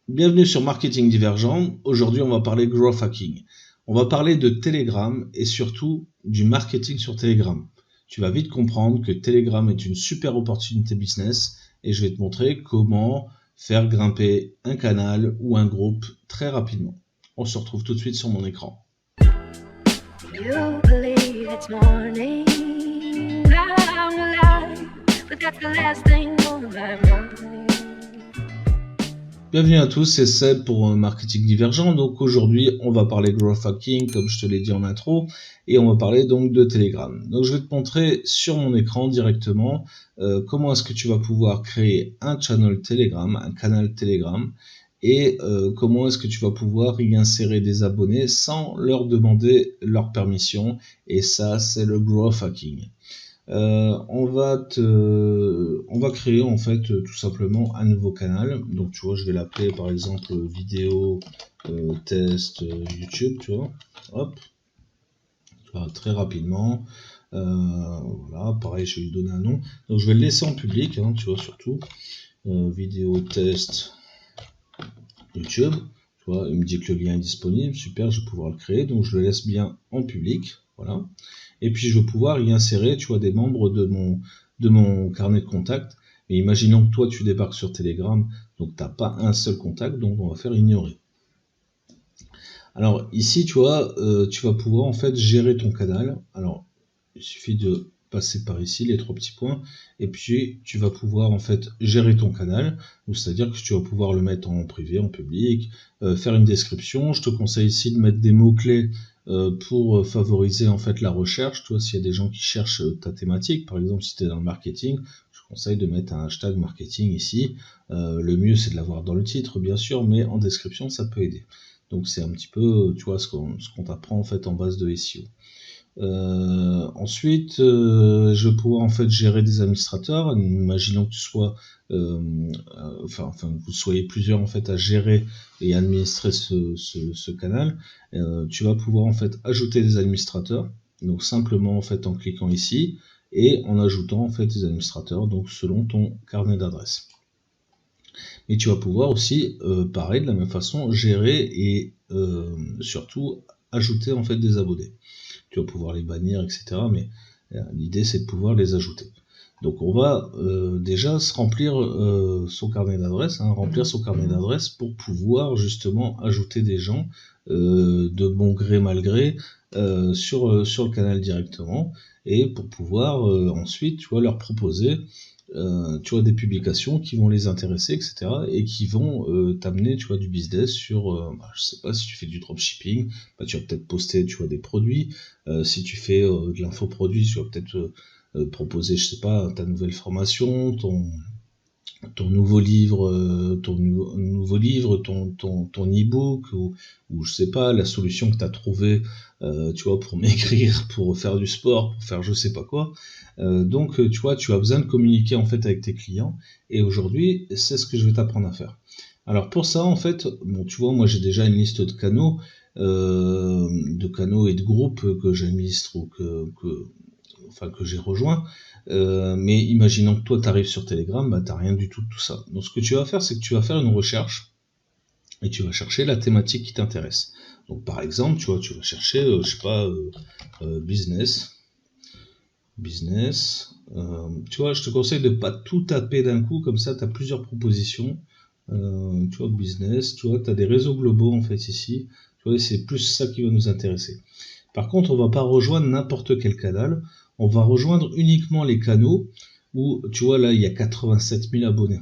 Bienvenue sur Marketing Divergent. Aujourd'hui, on va parler Growth Hacking. On va parler de Telegram et surtout du marketing sur Telegram. Tu vas vite comprendre que Telegram est une super opportunité business et je vais te montrer comment faire grimper un canal ou un groupe très rapidement. On se retrouve tout de suite sur mon écran. You believe it's morning, I'm alive, but that's the last thing on my mind. Bienvenue à tous, c'est Seb pour Marketing Divergent. Donc aujourd'hui, on va parler Growth Hacking, comme je te l'ai dit en intro, et on va parler donc de Telegram. Donc je vais te montrer sur mon écran directement comment est-ce que tu vas pouvoir créer un channel Telegram, un canal Telegram, et comment est-ce que tu vas pouvoir y insérer des abonnés sans leur demander leur permission. Et ça, c'est le Growth Hacking. On va créer en fait tout simplement un nouveau canal. Donc tu vois, je vais l'appeler par exemple vidéo test YouTube, tu vois. Hop, très rapidement. Voilà, pareil, je vais lui donner un nom. Donc je vais le laisser en public, hein, tu vois, surtout vidéo test YouTube. Tu vois, il me dit que le lien est disponible, super, je vais pouvoir le créer. Donc je le laisse bien en public, voilà. Et puis je vais pouvoir y insérer, tu vois, des membres de mon carnet de contacts. Et imaginons que toi tu débarques sur Telegram, donc tu n'as pas un seul contact, donc on va faire ignorer. Alors ici, tu vois, tu vas pouvoir en fait gérer ton canal. Alors il suffit de passer par ici les trois petits points, et puis tu vas pouvoir en fait gérer ton canal, c'est-à-dire que tu vas pouvoir le mettre en privé, en public, faire une description. Je te conseille ici de mettre des mots-clés pour favoriser en fait la recherche. Toi, s'il y a des gens qui cherchent ta thématique, par exemple si tu es dans le marketing, je conseille de mettre un hashtag marketing ici. Le mieux c'est de l'avoir dans le titre bien sûr, mais en description ça peut aider. Donc c'est un petit peu, tu vois, ce qu'on t'apprend en fait en base de SEO. Ensuite, je vais pouvoir en fait gérer des administrateurs. Imaginons que tu sois, que vous soyez plusieurs en fait à gérer et administrer ce canal. Tu vas pouvoir en fait ajouter des administrateurs. Donc simplement en fait en cliquant ici et en ajoutant en fait des administrateurs. Donc selon ton carnet d'adresses. Et tu vas pouvoir aussi, pareil de la même façon, gérer et surtout ajouter en fait des abonnés. Tu vas pouvoir les bannir, etc. Mais l'idée, c'est de pouvoir les ajouter. Donc, on va déjà se remplir son carnet d'adresses, remplir son carnet d'adresses pour pouvoir justement ajouter des gens de bon gré, mal gré sur le canal directement, et pour pouvoir ensuite, tu vois, leur proposer tu vois, des publications qui vont les intéresser, etc. et qui vont t'amener, tu vois, du business sur, je sais pas, si tu fais du dropshipping, tu vas peut-être poster, tu vois, des produits. Si tu fais de l'infoproduit, tu vas peut-être proposer, je sais pas, ta nouvelle formation, ton nouveau livre, ton e-book, ou je sais pas, la solution que tu as trouvée, tu vois, pour maigrir, pour faire du sport, pour faire je sais pas quoi. Donc, tu vois, tu as besoin de communiquer en fait avec tes clients. Et aujourd'hui, c'est ce que je vais t'apprendre à faire. Alors pour ça, en fait, bon, tu vois, moi j'ai déjà une liste de canaux et de groupes que j'administre ou que j'ai rejoint. Mais imaginons que toi tu arrives sur Telegram, bah t'as rien du tout de tout ça. Donc ce que tu vas faire, c'est que tu vas faire une recherche et tu vas chercher la thématique qui t'intéresse. Donc par exemple, tu vois, tu vas chercher, je sais pas, business. Tu vois, je te conseille de pas tout taper d'un coup, comme ça tu as plusieurs propositions. Tu vois, business, tu vois, tu as des réseaux globaux en fait ici. Tu vois, c'est plus ça qui va nous intéresser. Par contre, on va pas rejoindre n'importe quel canal. On va rejoindre uniquement les canaux où, tu vois, là, il y a 87 000 abonnés.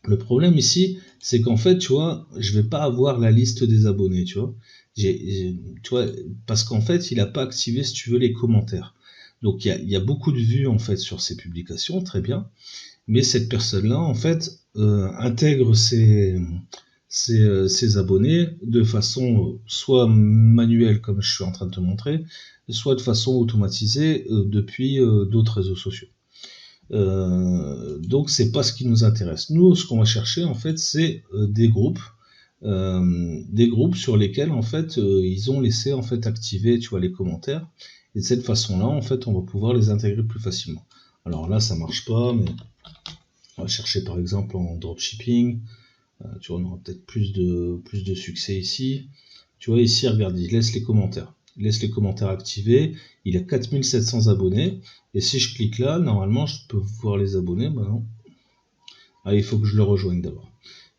Le problème ici, c'est qu'en fait, tu vois, je vais pas avoir la liste des abonnés, tu vois. Tu vois, parce qu'en fait, il a pas activé, si tu veux, les commentaires. Donc, il y a beaucoup de vues, en fait, sur ces publications, très bien. Mais cette personne-là, en fait, intègre ses abonnés de façon soit manuelle, comme je suis en train de te montrer, soit de façon automatisée depuis d'autres réseaux sociaux. Donc c'est pas ce qui nous intéresse. Nous, ce qu'on va chercher en fait, c'est des groupes sur lesquels en fait ils ont laissé en fait activer, tu vois, les commentaires. Et de cette façon-là, en fait, on va pouvoir les intégrer plus facilement. Alors là, ça marche pas, mais on va chercher par exemple en dropshipping. Tu vois, on aura peut-être plus de succès ici. Tu vois, ici, regarde, il laisse les commentaires. Il laisse les commentaires activés. Il a 4700 abonnés. Et si je clique là, normalement, je peux voir les abonnés. Bah non. Ah, il faut que je le rejoigne d'abord.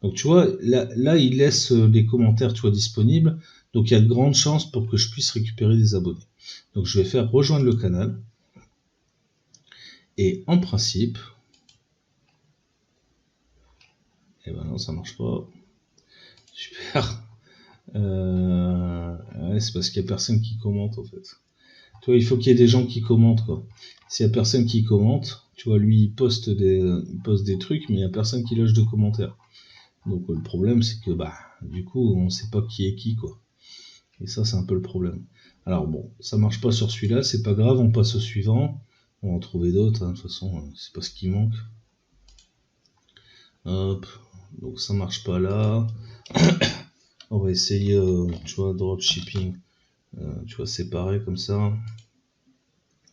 Donc, tu vois, là, il laisse les commentaires, tu vois, disponibles. Donc, il y a de grandes chances pour que je puisse récupérer des abonnés. Donc, je vais faire rejoindre le canal. Et en principe... Eh ben non, ça marche pas. Super. Ouais, c'est parce qu'il y a personne qui commente en fait. Tu vois, il faut qu'il y ait des gens qui commentent quoi. S'il y a personne qui commente, tu vois, lui il poste des trucs, mais il y a personne qui lâche de commentaires. Donc le problème c'est que bah du coup on sait pas qui est qui quoi. Et ça c'est un peu le problème. Alors bon, ça marche pas sur celui-là, c'est pas grave, on passe au suivant. On va en trouver d'autres, hein, de toute façon, c'est pas ce qui manque. Hop, donc ça marche pas là. On va essayer, tu vois, dropshipping, tu vois, séparé comme ça.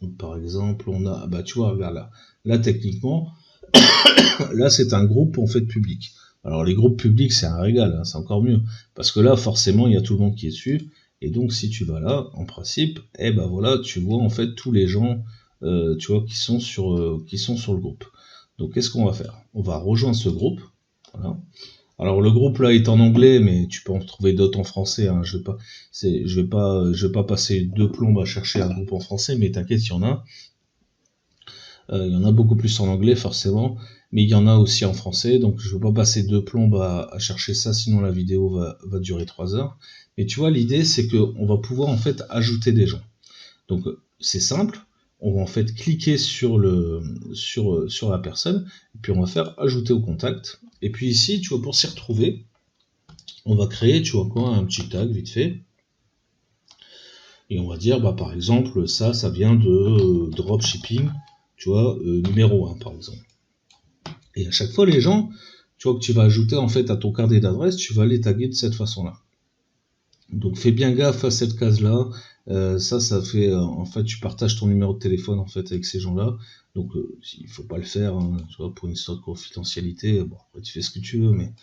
Donc, par exemple, on a, bah tu vois, regarde là. Là, techniquement, là, c'est un groupe en fait public. Alors, les groupes publics, c'est un régal, hein, c'est encore mieux. Parce que là, forcément, il y a tout le monde qui est dessus. Et donc, si tu vas là, en principe, eh ben voilà, tu vois en fait tous les gens, tu vois, qui sont sur le groupe. Donc, qu'est-ce qu'on va faire? On va rejoindre ce groupe. Voilà. Alors le groupe là est en anglais, mais tu peux en trouver d'autres en français. Hein. Je vais pas passer 2 plombes à chercher un groupe en français, mais t'inquiète, il y en a. Il y en a beaucoup plus en anglais forcément, mais il y en a aussi en français. Donc je ne vais pas passer 2 plombes à chercher ça, sinon la vidéo va durer 3 heures. Mais tu vois, l'idée c'est que on va pouvoir en fait ajouter des gens. Donc c'est simple. On va en fait cliquer sur la personne, et puis on va faire ajouter au contact. Et puis ici, tu vois, pour s'y retrouver, on va créer, tu vois quoi, un petit tag vite fait. Et on va dire, bah, par exemple, ça vient de dropshipping, tu vois, numéro 1, par exemple. Et à chaque fois, les gens, tu vois, que tu vas ajouter en fait à ton carnet d'adresse, tu vas les taguer de cette façon-là. Donc fais bien gaffe à cette case-là. Ça fait, en fait, tu partages ton numéro de téléphone en fait avec ces gens-là. Donc il faut pas le faire, hein, tu vois, pour une histoire de confidentialité. Bon, après tu fais ce que tu veux, mais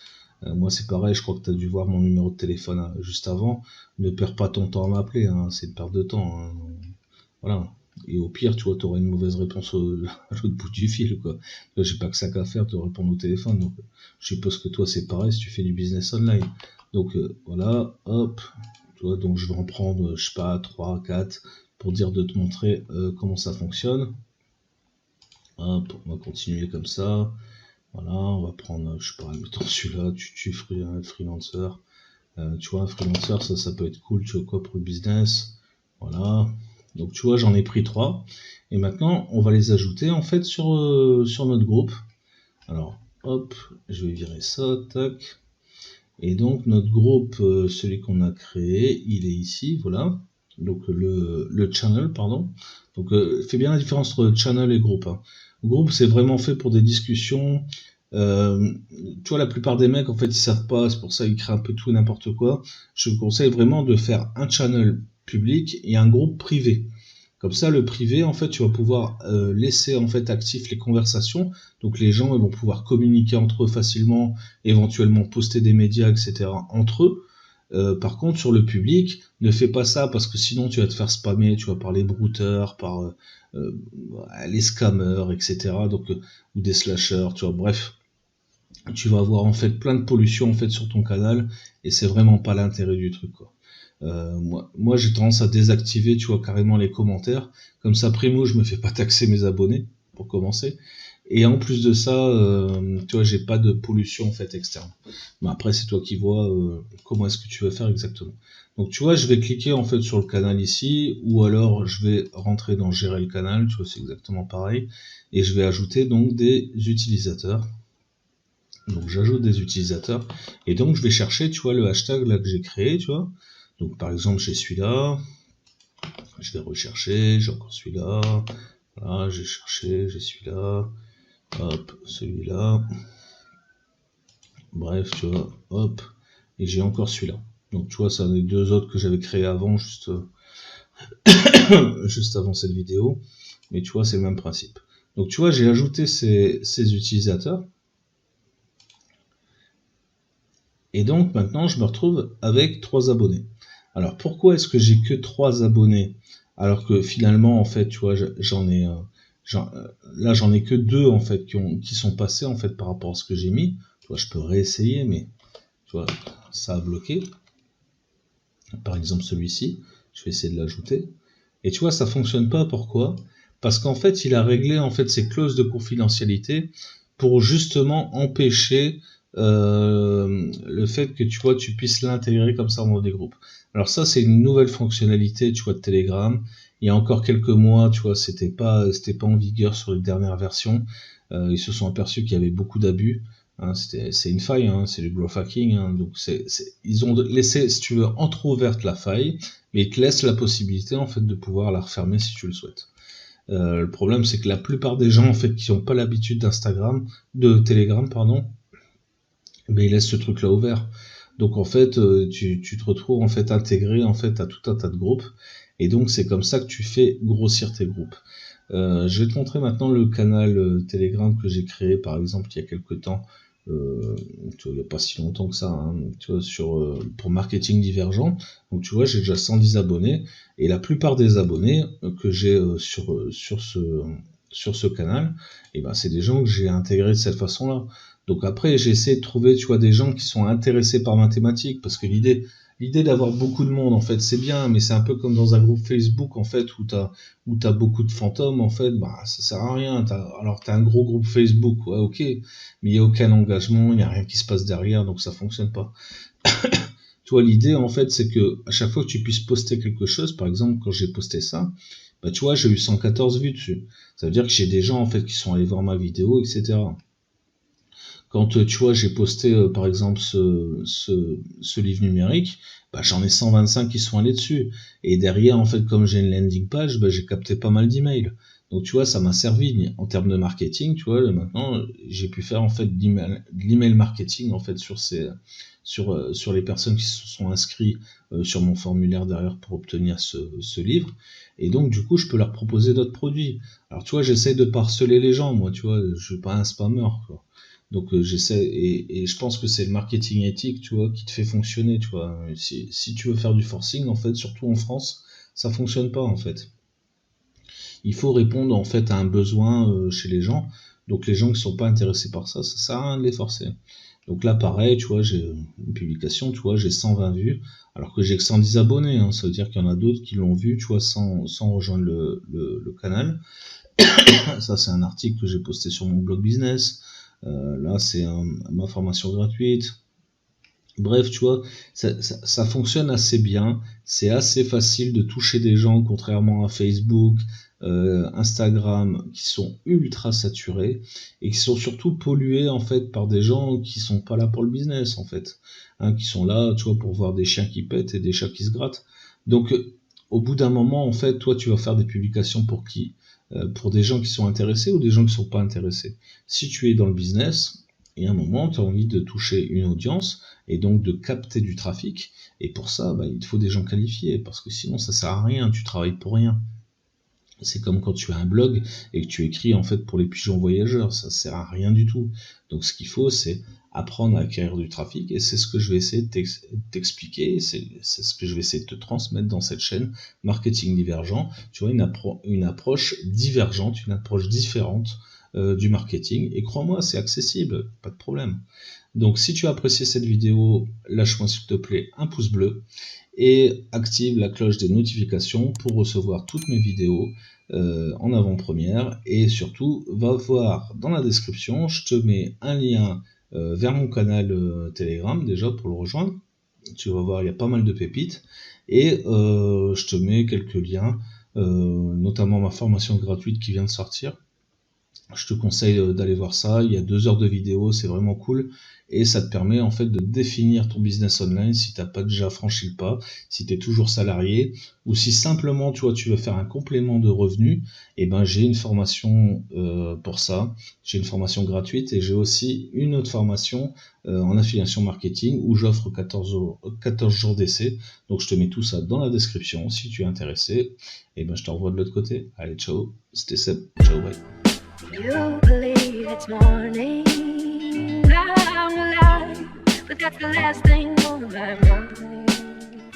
moi c'est pareil. Je crois que tu as dû voir mon numéro de téléphone juste avant. Ne perds pas ton temps à m'appeler, hein, c'est une perte de temps. Hein. Voilà. Et au pire, tu vois, tu auras une mauvaise réponse à l'autre bout du fil, quoi. J'ai pas que ça qu'à faire de répondre au téléphone. Donc, je suppose que toi, c'est pareil si tu fais du business online. Donc, voilà, hop. Tu vois, donc je vais en prendre, je sais pas, 3, 4 pour dire de te montrer comment ça fonctionne. Hop, on va continuer comme ça. Voilà, on va prendre, je sais pas, mettons celui-là, tu freelancer. Tu vois, un freelancer, ça peut être cool, tu vois quoi, pour le business. Voilà. Donc tu vois, j'en ai pris 3. Et maintenant, on va les ajouter en fait sur notre groupe. Alors, hop, je vais virer ça, tac. Et donc notre groupe, celui qu'on a créé, il est ici, voilà. Donc le channel, pardon. Donc fais bien la différence entre channel et groupe. Hein. Groupe, c'est vraiment fait pour des discussions. Tu vois, la plupart des mecs, en fait, ils savent pas, c'est pour ça ils créent un peu tout et n'importe quoi. Je vous conseille vraiment de faire un channel public et un groupe privé. Comme ça, le privé, en fait, tu vas pouvoir laisser en fait actifs les conversations. Donc les gens ils vont pouvoir communiquer entre eux facilement, éventuellement poster des médias, etc. entre eux. Par contre, sur le public, ne fais pas ça parce que sinon tu vas te faire spammer, tu vas par les brouteurs, par les scammers, etc. Donc ou des slashers, tu vois. Bref, tu vas avoir en fait plein de pollution en fait sur ton canal et c'est vraiment pas l'intérêt du truc quoi. Moi j'ai tendance à désactiver tu vois carrément les commentaires comme ça primo je me fais pas taxer mes abonnés pour commencer et en plus de ça tu vois j'ai pas de pollution en fait externe. Mais après c'est toi qui vois comment est-ce que tu veux faire exactement. Donc tu vois je vais cliquer en fait sur le canal ici ou alors je vais rentrer dans gérer le canal, tu vois c'est exactement pareil et je vais ajouter donc des utilisateurs. Donc j'ajoute des utilisateurs et donc je vais chercher, tu vois, le hashtag là que j'ai créé, tu vois. Donc par exemple j'ai celui-là, je vais rechercher, j'ai encore celui-là, voilà, j'ai cherché, j'ai celui-là, hop, celui-là, bref, tu vois, hop, et j'ai encore celui-là. Donc tu vois, ça en est 2 autres que j'avais créés avant, juste avant cette vidéo, mais tu vois, c'est le même principe. Donc tu vois, j'ai ajouté ces utilisateurs. Et donc maintenant, je me retrouve avec 3 abonnés. Alors pourquoi est-ce que j'ai que 3 abonnés alors que finalement, en fait, tu vois, j'en ai là j'en ai que 2 en fait qui sont passés en fait par rapport à ce que j'ai mis. Tu vois, je peux réessayer, mais tu vois, ça a bloqué. Par exemple celui-ci, je vais essayer de l'ajouter. Et tu vois, ça fonctionne pas. Pourquoi? Parce qu'en fait, il a réglé en fait ses clauses de confidentialité pour justement empêcher le fait que tu vois, tu puisses l'intégrer comme ça dans des groupes. Alors ça, c'est une nouvelle fonctionnalité, tu vois, de Telegram. Il y a encore quelques mois, tu vois, c'était pas en vigueur sur les dernières versions. Ils se sont aperçus qu'il y avait beaucoup d'abus. Hein, c'est une faille, hein, c'est du growth hacking. Hein, donc ils ont laissé, si tu veux, entrouverte la faille, mais ils te laissent la possibilité en fait de pouvoir la refermer si tu le souhaites. Le problème, c'est que la plupart des gens en fait qui n'ont pas l'habitude de Telegram, pardon, mais ils laissent ce truc-là ouvert. Donc en fait, tu te retrouves en fait intégré en fait à tout un tas de groupes, et donc c'est comme ça que tu fais grossir tes groupes. Je vais te montrer maintenant le canal Telegram que j'ai créé par exemple il y a quelques temps. Tu vois, il n'y a pas si longtemps que ça, hein, tu vois, pour marketing divergent. Donc tu vois, j'ai déjà 110 abonnés, et la plupart des abonnés que j'ai sur ce canal, et ben, c'est des gens que j'ai intégrés de cette façon-là. Donc après, j'ai essayé de trouver, tu vois, des gens qui sont intéressés par ma thématique, parce que l'idée d'avoir beaucoup de monde, en fait, c'est bien, mais c'est un peu comme dans un groupe Facebook, en fait, où t'as beaucoup de fantômes, en fait, bah, ça sert à rien. Alors, t'as un gros groupe Facebook, ouais, ok, mais il n'y a aucun engagement, il n'y a rien qui se passe derrière, donc ça fonctionne pas. Tu vois, l'idée, en fait, c'est que à chaque fois que tu puisses poster quelque chose, par exemple, quand j'ai posté ça, bah, tu vois, j'ai eu 114 vues dessus. Ça veut dire que j'ai des gens, en fait, qui sont allés voir ma vidéo, etc. Quand tu vois, j'ai posté par exemple ce livre numérique, bah, j'en ai 125 qui sont allés dessus. Et derrière, en fait, comme j'ai une landing page, bah, j'ai capté pas mal d'emails. Donc tu vois, ça m'a servi en termes de marketing. Tu vois, là, maintenant, j'ai pu faire en fait de l'email marketing en fait sur les personnes qui se sont inscrites sur mon formulaire derrière pour obtenir ce livre. Et donc du coup, je peux leur proposer d'autres produits. Alors tu vois, j'essaie de pas harceler les gens, moi, tu vois, je suis pas un spammer, quoi. Donc j'essaie, et je pense que c'est le marketing éthique, tu vois, qui te fait fonctionner, tu vois. Si tu veux faire du forcing, en fait, surtout en France, ça fonctionne pas, en fait. Il faut répondre en fait à un besoin chez les gens. Donc les gens qui sont pas intéressés par ça, ça sert à rien de les forcer. Donc là, pareil, tu vois, j'ai une publication, tu vois, j'ai 120 vues, alors que j'ai que 110 abonnés. Hein. Ça veut dire qu'il y en a d'autres qui l'ont vu, tu vois, sans rejoindre le canal. Ça, c'est un article que j'ai posté sur mon blog business. Là, c'est ma formation gratuite. Bref, tu vois, ça fonctionne assez bien. C'est assez facile de toucher des gens, contrairement à Facebook, Instagram, qui sont ultra saturés et qui sont surtout pollués en fait par des gens qui sont pas là pour le business en fait, hein, qui sont là, tu vois, pour voir des chiens qui pètent et des chats qui se grattent. Donc, au bout d'un moment, en fait, toi, tu vas faire des publications pour qui? Pour des gens qui sont intéressés ou des gens qui sont pas intéressés. Si tu es dans le business, et à un moment, tu as envie de toucher une audience et donc de capter du trafic. Et pour ça, bah, il te faut des gens qualifiés, parce que sinon, ça sert à rien, tu travailles pour rien. C'est comme quand tu as un blog et que tu écris en fait pour les pigeons voyageurs, ça sert à rien du tout. Donc ce qu'il faut, c'est apprendre à acquérir du trafic, et c'est ce que je vais essayer de t'expliquer, c'est ce que je vais essayer de te transmettre dans cette chaîne Marketing Divergent. Tu vois, une approche divergente, une approche différente du marketing, et crois-moi, c'est accessible, pas de problème. Donc si tu as apprécié cette vidéo, lâche-moi s'il te plaît un pouce bleu et active la cloche des notifications pour recevoir toutes mes vidéos en avant-première, et surtout va voir dans la description, je te mets un lien vers mon canal Telegram déjà pour le rejoindre. Tu vas voir, il y a pas mal de pépites, et je te mets quelques liens, notamment ma formation gratuite qui vient de sortir. Je te conseille d'aller voir ça, il y a 2 heures de vidéo, c'est vraiment cool, et ça te permet en fait de définir ton business online si tu n'as pas déjà franchi le pas, si tu es toujours salarié, ou si simplement tu vois, tu veux faire un complément de revenus, et ben j'ai une formation pour ça, j'ai une formation gratuite, et j'ai aussi une autre formation en affiliation marketing où j'offre 14 jours d'essai. Donc je te mets tout ça dans la description si tu es intéressé, et ben je te revois de l'autre côté. Allez, ciao, c'était Seb, ciao, bye. You believe it's morning, I'm alive. but that's the last thing on my mind.